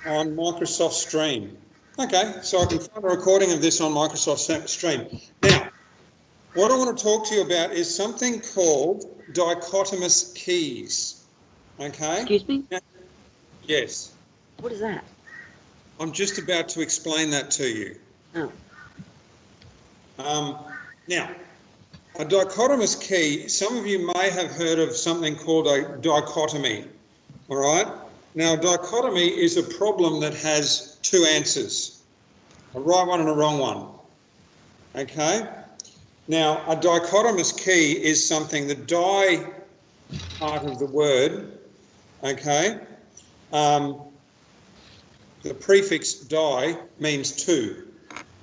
on Microsoft Stream. Okay, so I can find a recording of this on Microsoft Stream. Now, what I want to talk to you about is something called Dichotomous Keys. Okay? Excuse me? Yes. What is that? I'm just about to explain that to you. Oh. Now, a dichotomous key, some of you may have heard of something called a dichotomy, all right? Now, a dichotomy is a problem that has two answers, a right one and a wrong one, okay? Now, a dichotomous key is something, the di part of the word, okay? The prefix di means two.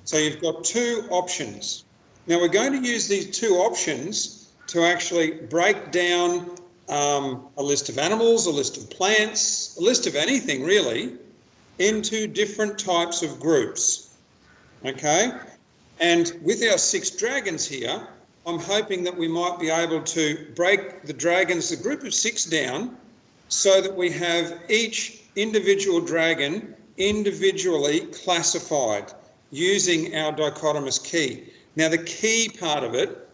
So you've got two options. Now we're going to use these two options to actually break down a list of animals, a list of plants, a list of anything really, into different types of groups, okay? And with our 6 dragons here, I'm hoping that we might be able to break the dragons, the group of 6 down, so that we have each individual dragon individually classified using our dichotomous key. Now the key part of it,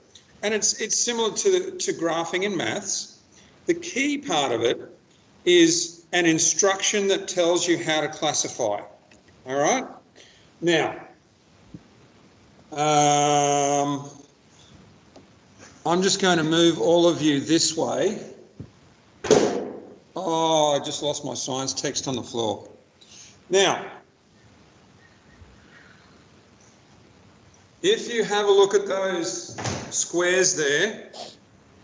and it's similar to graphing in maths, the key part of it is an instruction that tells you how to classify, all right? Now, I'm just going to move all of you this way. Oh, I just lost my science text on the floor. Now, if you have a look at those squares there,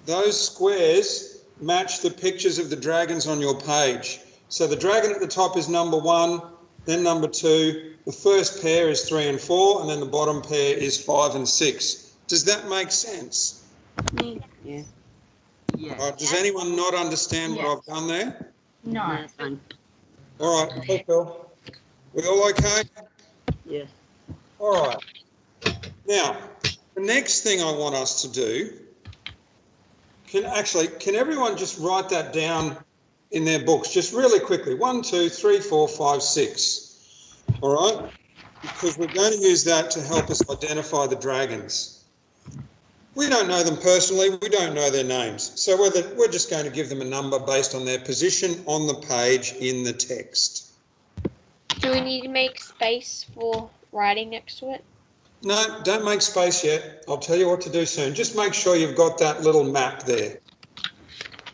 those squares match the pictures of the dragons on your page. So the dragon at the top is number 1, then number 2, the first pair is 3 and 4, and then the bottom pair is 5 and 6. Does that make sense? Yeah. Does anyone not understand what I've done there? No. All right, cool. We all okay? Yes. All right. Now, the next thing I want us to do, can everyone just write that down in their books, just really quickly? 1, 2, 3, 4, 5, 6. All right? Because we're going to use that to help us identify the dragons. We don't know them personally, we don't know their names. So we're just going to give them a number based on their position on the page in the text. Do we need to make space for writing next to it? No, don't make space yet. I'll tell you what to do soon. Just make sure you've got that little map there.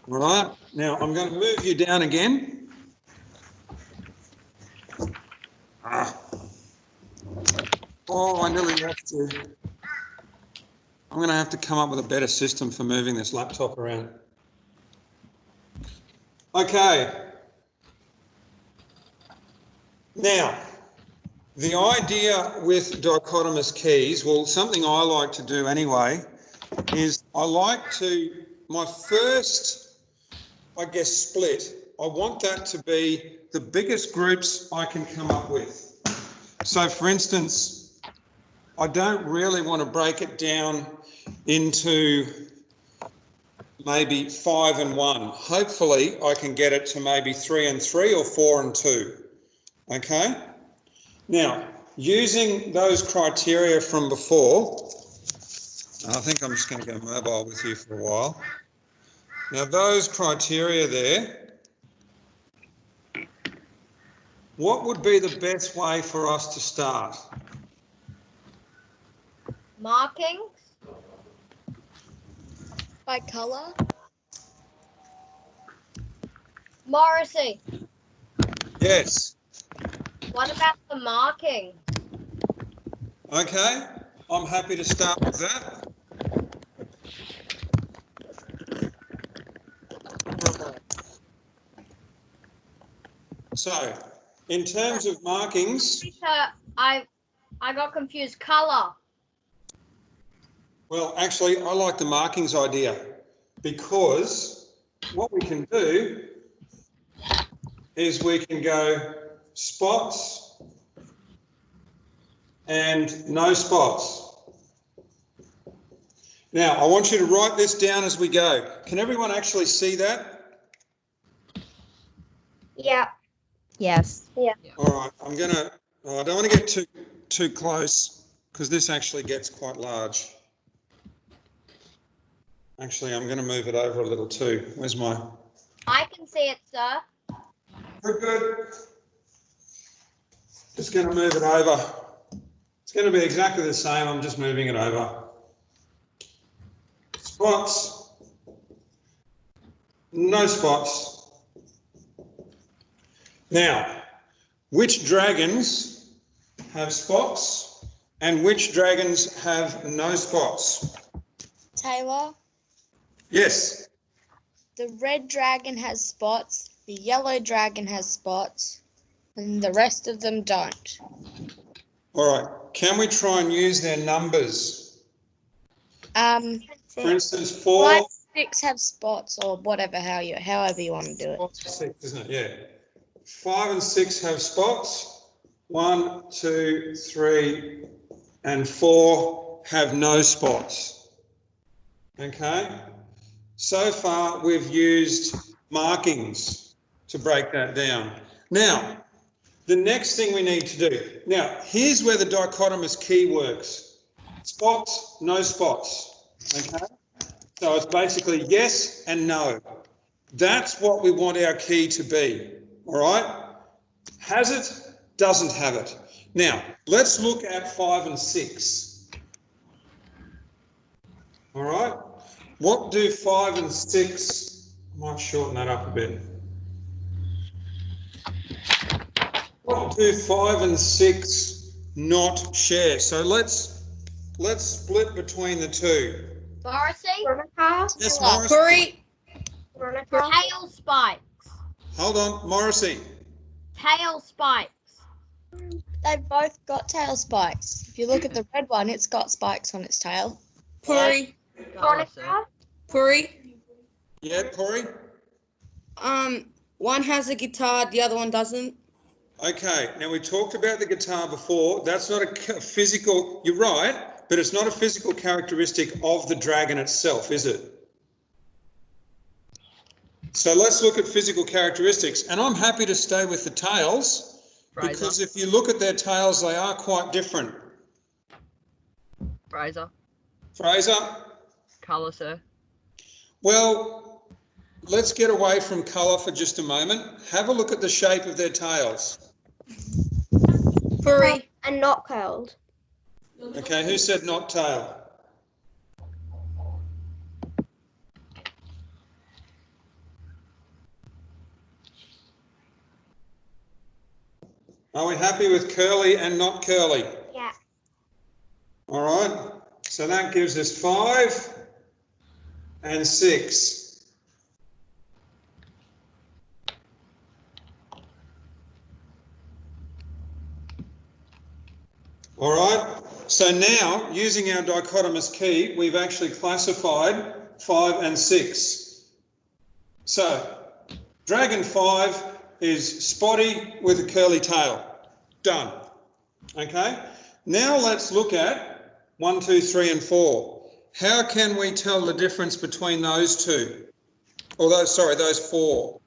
All right. Now, I'm going to move you down again. Oh, I nearly lost you. I'm going to have to come up with a better system for moving this laptop around. Okay. Now, the idea with dichotomous keys, well, something I like to do anyway, is my first, I guess, split, I want that to be the biggest groups I can come up with. So, for instance, I don't really want to break it down into maybe 5 and 1. Hopefully, I can get it to maybe 3 and 3 or 4 and 2. Okay? Now, using those criteria from before, I think I'm just going to go mobile with you for a while. Now, those criteria there, what would be the best way for us to start? Markings by colour. Morrissey, Yes. what about the marking? Okay, I'm happy to start with that. So, in terms of markings, I got confused. Colour. well, actually, I like the markings idea because what we can do is we can go spots and no spots. Now, I want you to write this down as we go. Can everyone actually see that? Yeah. Yes. All right, I don't want to get too close because this actually gets quite large. Actually, I'm going to move it over a little too. Where's my... I can see it, sir. Good. Just going to move it over. It's going to be exactly the same. I'm just moving it over. Spots. No spots. Now, which dragons have spots and which dragons have no spots? Taylor, Yes. the red dragon has spots, the yellow dragon has spots, and the rest of them don't. All right. Can we try and use their numbers? For instance, 4, 5, 6 have spots, or whatever, however you want to do it. 6, isn't it? Yeah. 5 and 6 have spots. 1, 2, 3, and 4 have no spots. Okay. So far, we've used markings to break that down. Now, the next thing we need to do. Now, here's where the dichotomous key works. Spots, no spots. Okay. So it's basically yes and no. That's what we want our key to be. All right. Has it, doesn't have it. Now, let's look at 5 and 6. All right. What do 5 and 6, I might shorten that up a bit. What do 5 and 6 not share? So let's split between the two. Morrissey? Yes, Morris. Curry, Tail spikes. Hold on, Morrissey. Tail spikes. they've both got tail spikes. If you look at the red one, it's got spikes on its tail. Puri. Puri. Yeah, Corey? One has a guitar, the other one doesn't. Okay, now we talked about the guitar before. That's not a physical, you're right, but it's not a physical characteristic of the dragon itself, is it? So let's look at physical characteristics. And I'm happy to stay with the tails because if you look at their tails, they are quite different. Fraser. Fraser? Colour, sir. Well, let's get away from colour for just a moment. Have a look at the shape of their tails. Puri. And not curled. Okay, who said not tail? Are we happy with curly and not curly? Yeah. All right, so that gives us 5 and 6. All right, so now using our dichotomous key, we've actually classified 5 and 6. So dragon 5 is spotty with a curly tail. Done. Okay, now let's look at 1, 2, 3 and 4. How can we tell the difference between those two? Or those 4.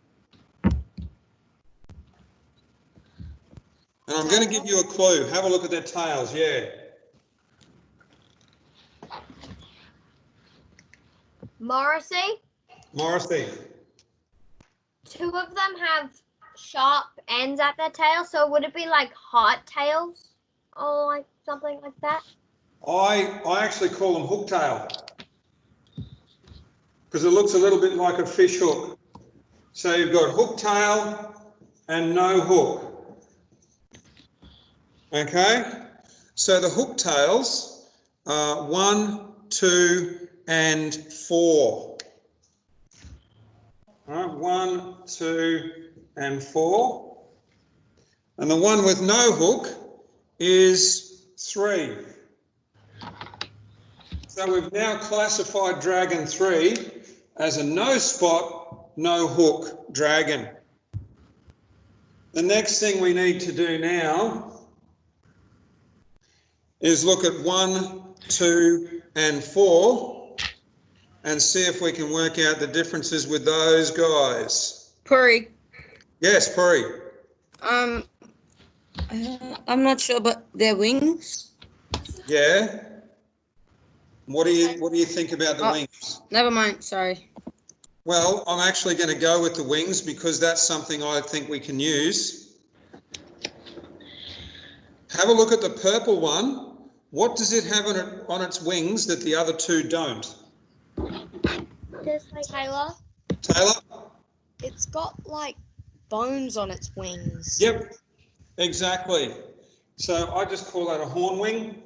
And I'm going to give you a clue. Have a look at their tails, yeah. Morrissey? Morrissey. 2 of them have sharp ends at their tail, so would it be like heart tails or like something like that? I actually call them hook tail because it looks a little bit like a fish hook. So you've got hook tail and no hook. Okay, so the hook tails are 1, 2 and 4. All right, 1, 2 and 4. And the one with no hook is 3. So we've now classified dragon 3 as a no spot, no hook dragon. The next thing we need to do now is look at 1, 2 and 4 and see if we can work out the differences with those guys. Puri. Yes, Puri. I'm not sure, but their wings. Yeah. What do you think about the wings? Never mind. Sorry. Well, I'm actually going to go with the wings because that's something I think we can use. Have a look at the purple one. What does it have on its wings that the other two don't? Just like Taylor? Taylor? It's got like bones on its wings. Yep, exactly. So I just call that a horn wing.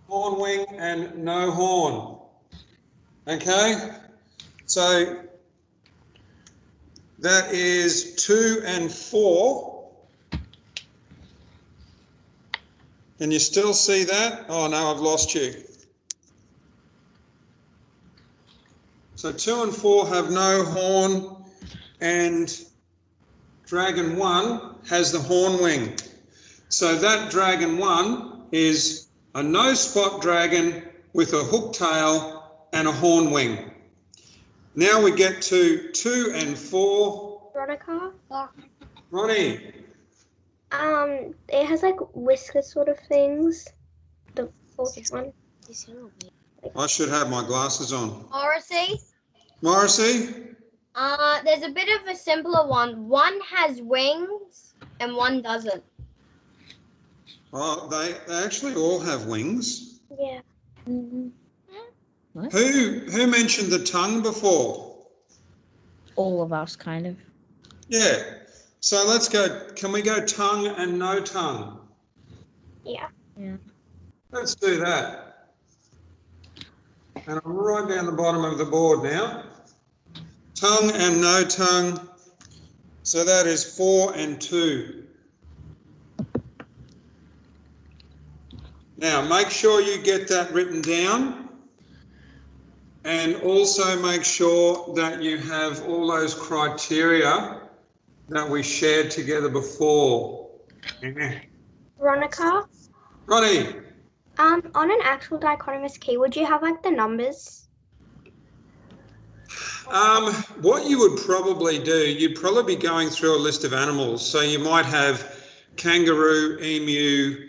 Horn wing and no horn. Okay, so that is 2 and 4. Can you still see that? Oh no, I've lost you. So 2 and 4 have no horn, and dragon 1 has the horn wing. So that dragon 1 is a no spot dragon with a hook tail and a horn wing. Now we get to 2 and 4. Veronica. Ronnie. It has like whisker sort of things. The fourth one. I should have my glasses on. Morrissey. Morrissey? There's a bit of a simpler one. One has wings and one doesn't. Oh, they actually all have wings. Yeah. What? Who mentioned the tongue before? All of us, kind of. Yeah. So let's go. Can we go tongue and no tongue? Yeah. Yeah. Let's do that. And I'm right down the bottom of the board now. Tongue and no tongue. So that is 4 and 2. Now make sure you get that written down, and also make sure that you have all those criteria that we shared together before. Veronica. Ronnie. On an actual dichotomous key, would you have like the numbers? What you would probably do, you'd probably be going through a list of animals. So you might have kangaroo, emu,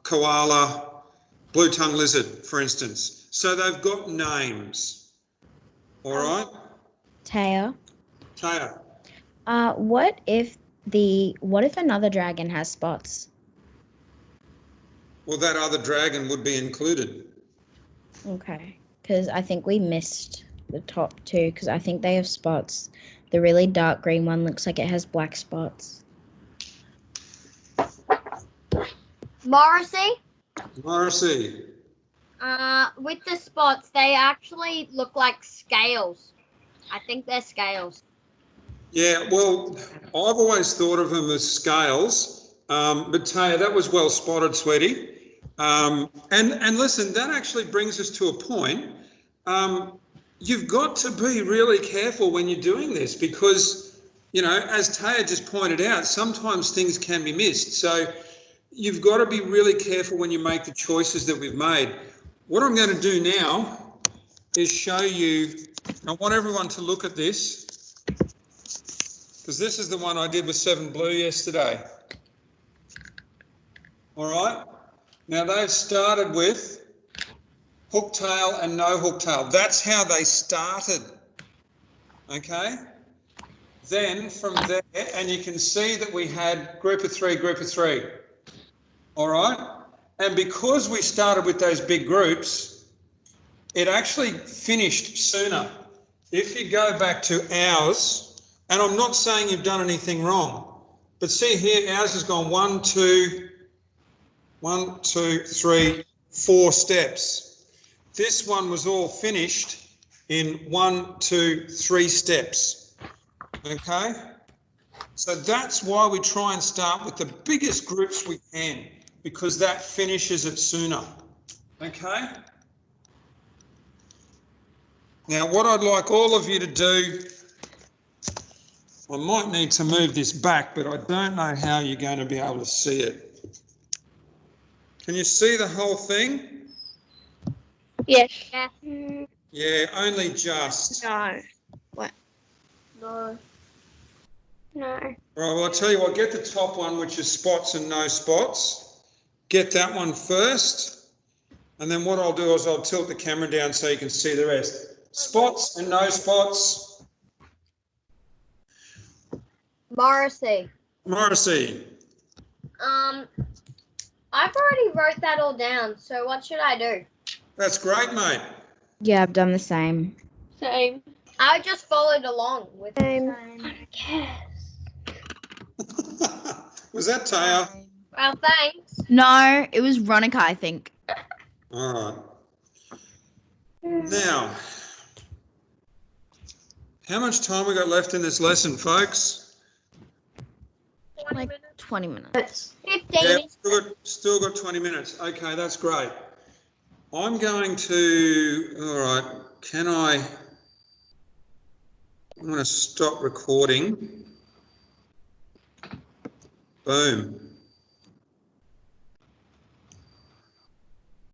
koala, blue-tongued lizard, for instance. So they've got names. All right? Taya, Taya. what if another dragon has spots? Well, that other dragon would be included. Okay, because I think we missed the top two because I think they have spots. The really dark green one looks like it has black spots. Morrissey. Morrissey. With the spots, they actually look like scales. I think they're scales. Yeah, well, I've always thought of them as scales, but Taya, that was well spotted, sweetie. And listen, that actually brings us to a point. You've got to be really careful when you're doing this because, you know, as Taya just pointed out, sometimes things can be missed. So you've got to be really careful when you make the choices that we've made. What I'm going to do now is show you, I want everyone to look at this because this is the one I did with 7 Blue yesterday. All right. Now they've started with hook tail and no hook tail. That's how they started. Okay. Then from there, and you can see that we had group of 3, group of 3. All right. And because we started with those big groups, it actually finished sooner. If you go back to ours, and I'm not saying you've done anything wrong, but see here, ours has gone 1, 2, 3, 4 steps. This one was all finished in 1, 2, 3 steps. Okay? So that's why we try and start with the biggest groups we can, because that finishes it sooner. Okay? Now, what I'd like all of you to do, I might need to move this back, but I don't know how you're going to be able to see it. Can you see the whole thing? Yes. Yeah. Yeah, only just. No. What? No. No. All right, well, I'll tell you what, get the top one, which is spots and no spots. Get that one first. And then what I'll do is I'll tilt the camera down so you can see the rest. Spots and no spots. Morrissey. Morrissey. I've already wrote that all down, so what should I do? That's great, mate. Yeah, I've done the same. Same. I just followed along with Same. the Yes. Was that Taya? Well, thanks. No, it was Ronica, I think. All right. Now, how much time we got left in this lesson, folks? 20 Like minutes. 20 minutes. 15 Yeah, minutes. still got 20 minutes. Okay, that's great. I'm going to, all right, I'm going to stop recording. Boom.